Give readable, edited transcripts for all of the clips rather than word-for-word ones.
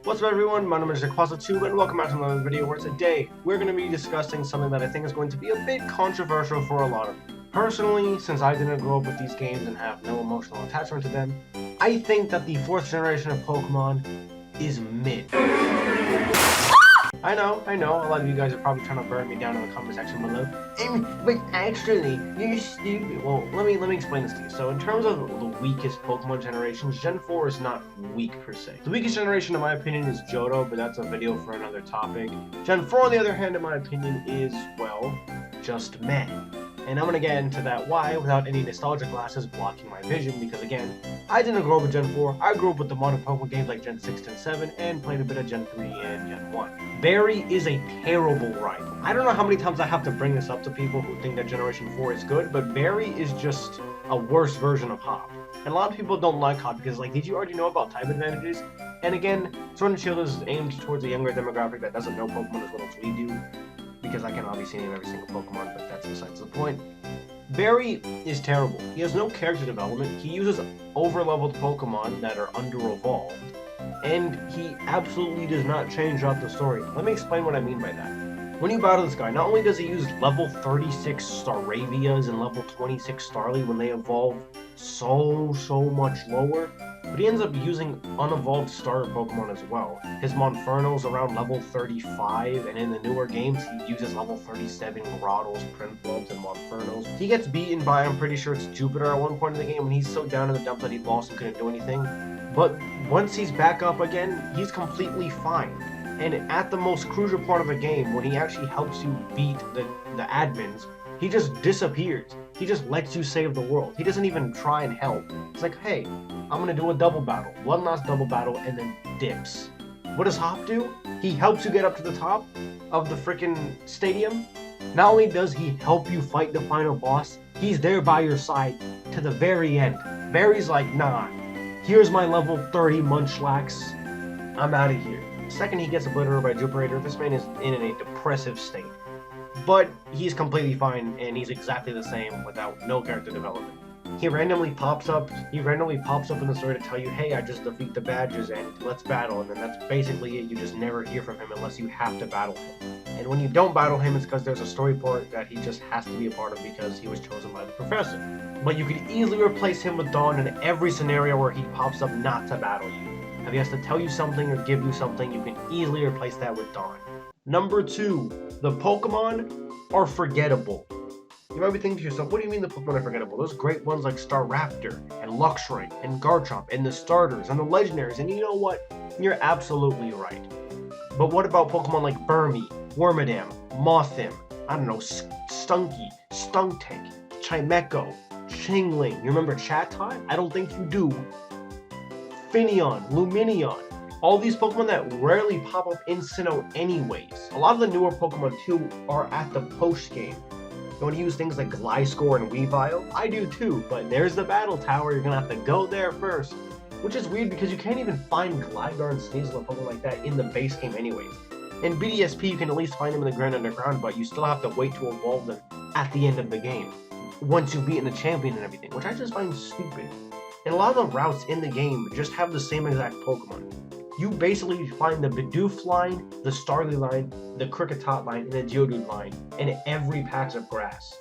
What's up everyone, my name is Jaquaza2 and welcome back to another video where today we're going to be discussing something that I think is going to be a bit controversial for a lot of you. Personally, since I didn't grow up with these games and have no emotional attachment to them, I think that the 4th generation of Pokemon is mid. I know, a lot of you guys are probably trying to burn me down in the comment section below. But actually, you're stupid. Well, let me explain this to you. So in terms of the weakest Pokemon generations, Gen 4 is not weak per se. The weakest generation in my opinion is Johto, but that's a video for another topic. Gen 4 on the other hand, in my opinion, is, well, just meh. And I'm going to get into that why without any nostalgia glasses blocking my vision, because again, I didn't grow up with Gen 4, I grew up with the modern Pokemon games like Gen 6, Gen 7, and played a bit of Gen 3 and Gen 1. Berry is a terrible rival. I don't know how many times I have to bring this up to people who think that Generation 4 is good, but Berry is just a worse version of Hop. And a lot of people don't like Hop because, like, did you already know about type advantages? And again, Sword and Shield is aimed towards a younger demographic that doesn't know Pokemon as well as we do, because I can obviously name every single Pokemon, but that's besides the point. Berry is terrible. He has no character development, he uses over-leveled Pokemon that are under-evolved, and he absolutely does not change out the story. Let me explain what I mean by that. When you battle this guy, not only does he use level 36 Staravias and level 26 Starly when they evolve so much lower, but he ends up using unevolved starter Pokemon as well. His Monferno's around level 35, and in the newer games, he uses level 37 Grottles, Prinplups, and Monferno's. He gets beaten by, I'm pretty sure it's Jupiter at one point in the game, when he's so down in the dumps that he lost and couldn't do anything. But once he's back up again, he's completely fine. And at the most crucial part of the game, when he actually helps you beat the admins, he just disappears. He just lets you save the world. He doesn't even try and help. It's like, hey, I'm gonna do a double battle. One last double battle and then dips. What does Hop do? He helps you get up to the top of the freaking stadium. Not only does he help you fight the final boss, he's there by your side to the very end. Berry's like, nah, here's my level 30 Munchlax. I'm out of here. The second he gets obliterated by Jupiter, this man is in a depressive state. But he's completely fine, and he's exactly the same without no character development. He randomly pops up in the story to tell you, hey, I just defeat the badges and let's battle, and then that's basically it. You just never hear from him unless you have to battle him. And when you don't battle him, it's because there's a story part that he just has to be a part of because he was chosen by the professor. But you could easily replace him with Dawn in every scenario where he pops up not to battle you. If he has to tell you something or give you something, you can easily replace that with Dawn. Number 2, the Pokemon are forgettable. You might be thinking to yourself, what do you mean the Pokemon are forgettable? Those great ones like Staraptor and Luxray and Garchomp and the starters and the legendaries, and you know what? You're absolutely right. But what about Pokemon like Burmy, Wormadam, Mothim, I don't know, Stunky, Stuntank, Chimecho, Chingling? You remember Chatot? I don't think you do. Finneon, Lumineon. All these Pokemon that rarely pop up in Sinnoh anyways. A lot of the newer Pokemon too are at the post game. You want to use things like Gliscor and Weavile? I do too, but there's the battle tower, you're gonna have to go there first. Which is weird because you can't even find Gligar and Sneasel and Pokemon like that in the base game anyways. In BDSP you can at least find them in the Grand Underground, but you still have to wait to evolve them at the end of the game. Once you've beaten the champion and everything, which I just find stupid. And a lot of the routes in the game just have the same exact Pokemon. You basically find the Bidoof line, the Starly line, the Kricketot line, and the Geodude line in every patch of grass.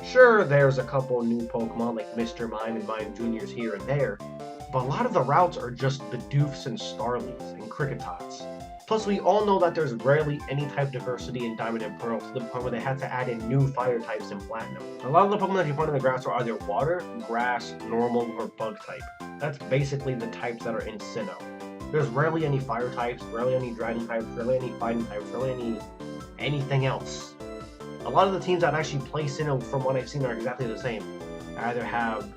Sure, there's a couple new Pokemon like Mr. Mime and Mime Juniors here and there, but a lot of the routes are just Bidoofs and Starlies and Kricketots. Plus, we all know that there's rarely any type diversity in Diamond and Pearl to the point where they had to add in new fire types in Platinum. A lot of the Pokemon that you find in the grass are either water, grass, normal, or bug type. That's basically the types that are in Sinnoh. There's rarely any fire types, rarely any dragon types, rarely any fighting types, rarely anything else. A lot of the teams that actually play Sinnoh, from what I've seen, are exactly the same. They either have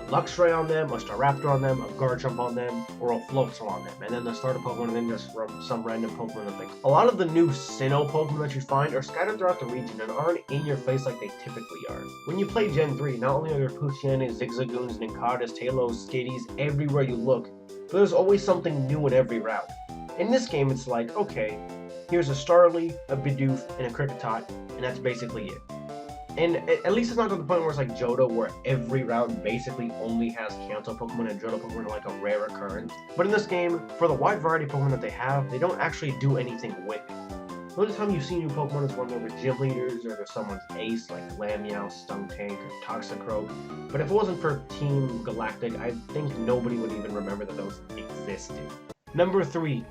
Luxray on them, a Staraptor on them, a Garchomp on them, or a Floatzel on them, and then the starter Pokemon, and then just some random Pokemon and things. A lot of the new Sinnoh Pokemon that you find are scattered throughout the region and aren't in your face like they typically are. When you play Gen 3, not only are there Poochyens, Zigzagoons, Ninkatas, Talos, Skitties everywhere you look, but there's always something new in every route. In this game, it's like, okay, here's a Starly, a Bidoof, and a Kricketot, and that's basically it. And at least it's not to the point where it's like Johto, where every round basically only has Kanto Pokemon and Johto Pokemon are like a rare occurrence. But in this game, for the wide variety of Pokemon that they have, they don't actually do anything with it. The only time you see new Pokemon is when they're with gym leaders or there's someone's ace like Lamiao, Stuntank, or Toxicroak. But if it wasn't for Team Galactic, I think nobody would even remember that those existed. Number 3,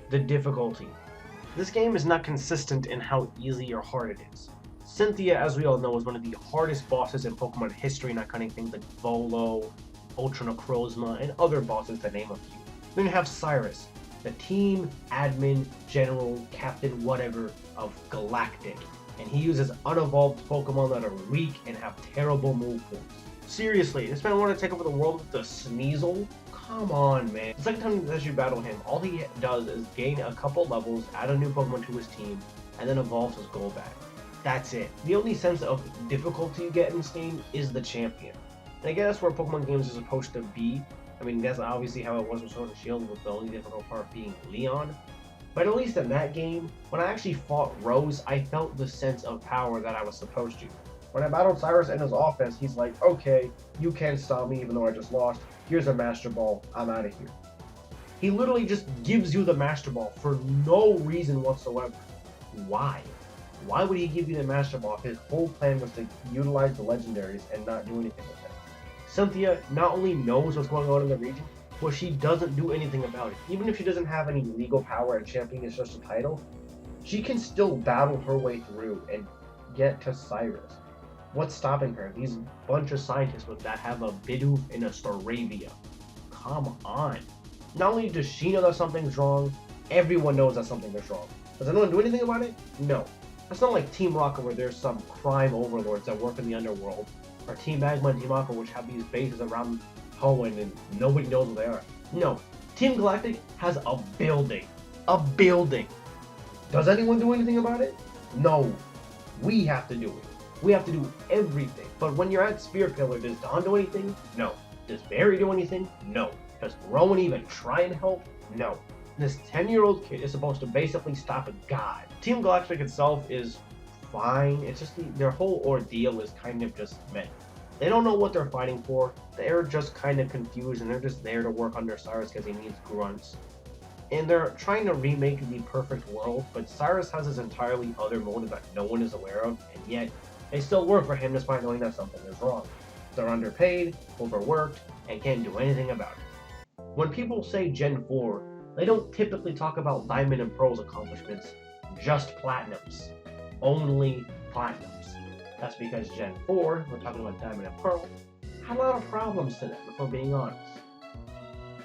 the difficulty. This game is not consistent in how easy or hard it is. Cynthia, as we all know, is one of the hardest bosses in Pokemon history, not counting things like Volo, Ultra Necrozma, and other bosses to name a few. Then you have Cyrus, the team, admin, general, captain, whatever of Galactic, and he uses unevolved Pokemon that are weak and have terrible move pools. Seriously, this man wanted to take over the world with the Sneasel? Come on, man. The second time that you battle him, all he does is gain a couple levels, add a new Pokemon to his team, and then evolves his Golbat. That's it. The only sense of difficulty you get in this game is the champion. And I guess that's where Pokemon games are supposed to be. I mean, that's obviously how it was with Sword and Shield, with the only difficult part being Leon. But at least in that game, when I actually fought Rose, I felt the sense of power that I was supposed to. When I battled Cyrus in his offense, he's like, okay, you can't stop me even though I just lost. Here's a Master Ball. I'm out of here. He literally just gives you the Master Ball for no reason whatsoever. Why? Why would he give you the Master Ball if his whole plan was to utilize the legendaries and not do anything with them? Cynthia not only knows what's going on in the region, but she doesn't do anything about it. Even if she doesn't have any legal power and champion is just a title, she can still battle her way through and get to Cyrus. What's stopping her? These bunch of scientists that have a Bidoof and a Staravia. Come on. Not only does she know that something's wrong, everyone knows that something is wrong. Does anyone do anything about it? No. It's not like Team Rocket where there's some crime overlords that work in the underworld, or Team Magma and Team Aqua which have these bases around Hoenn and nobody knows what they are. No. Team Galactic has a building. A building. Does anyone do anything about it? No. We have to do it. We have to do everything. But when you're at Spear Pillar, does Dawn do anything? No. Does Barry do anything? No. Does Rowan even try and help? No. This 10-year-old kid is supposed to basically stop a god. Team Galactic itself is fine. It's just their whole ordeal is kind of just meh. They don't know what they're fighting for. They're just kind of confused and they're just there to work under Cyrus because he needs grunts. And they're trying to remake the perfect world, but Cyrus has this entirely other motive that no one is aware of, and yet they still work for him despite knowing that something is wrong. They're underpaid, overworked, and can't do anything about it. When people say Gen 4, they don't typically talk about Diamond and Pearl's accomplishments, just Platinums. Only Platinums. That's because Gen 4, we're talking about Diamond and Pearl, had a lot of problems to them, if we're being honest.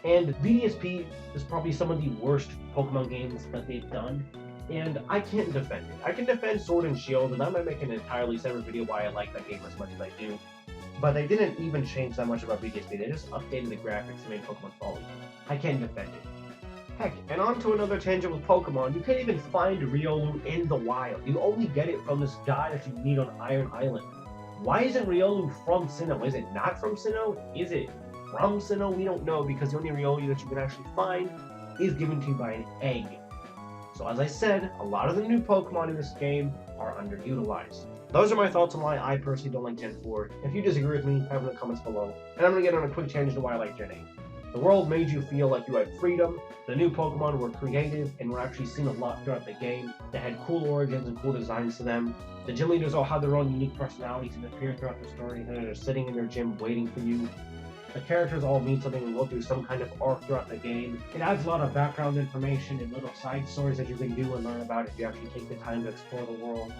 And VDSP is probably some of the worst Pokemon games that they've done, and I can't defend it. I can defend Sword and Shield, and I might make an entirely separate video why I like that game as much as I do. But they didn't even change that much about VDSP, they just updated the graphics and made Pokemon follow you. I can't defend it. Heck, and on to another tangent with Pokemon, you can't even find Riolu in the wild. You only get it from this guy that you meet on Iron Island. Why isn't Riolu from Sinnoh? Is it not from Sinnoh? Is it from Sinnoh? We don't know, because the only Riolu that you can actually find is given to you by an egg. So as I said, a lot of the new Pokemon in this game are underutilized. Those are my thoughts on why I personally don't like Gen 4. If you disagree with me, have in the comments below. And I'm going to get on a quick tangent to why I like Gen 8. The world made you feel like you had freedom, the new Pokemon were creative, and were actually seen a lot throughout the game. They had cool origins and cool designs to them. The gym leaders all had their own unique personalities and appear throughout the story, and they're sitting in their gym waiting for you. The characters all meet something and go through some kind of arc throughout the game. It adds a lot of background information and little side stories that you can do and learn about if you actually take the time to explore the world.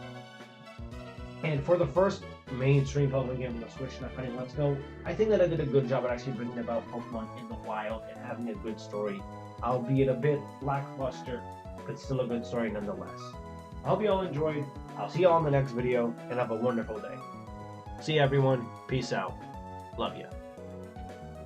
And for the first mainstream Pokemon game on the Switch, not counting Let's Go, I think that I did a good job at actually bringing about Pokemon in the wild and having a good story, albeit a bit lackluster, but still a good story nonetheless. I hope you all enjoyed. I'll see you all in the next video, and have a wonderful day. See you everyone. Peace out. Love ya.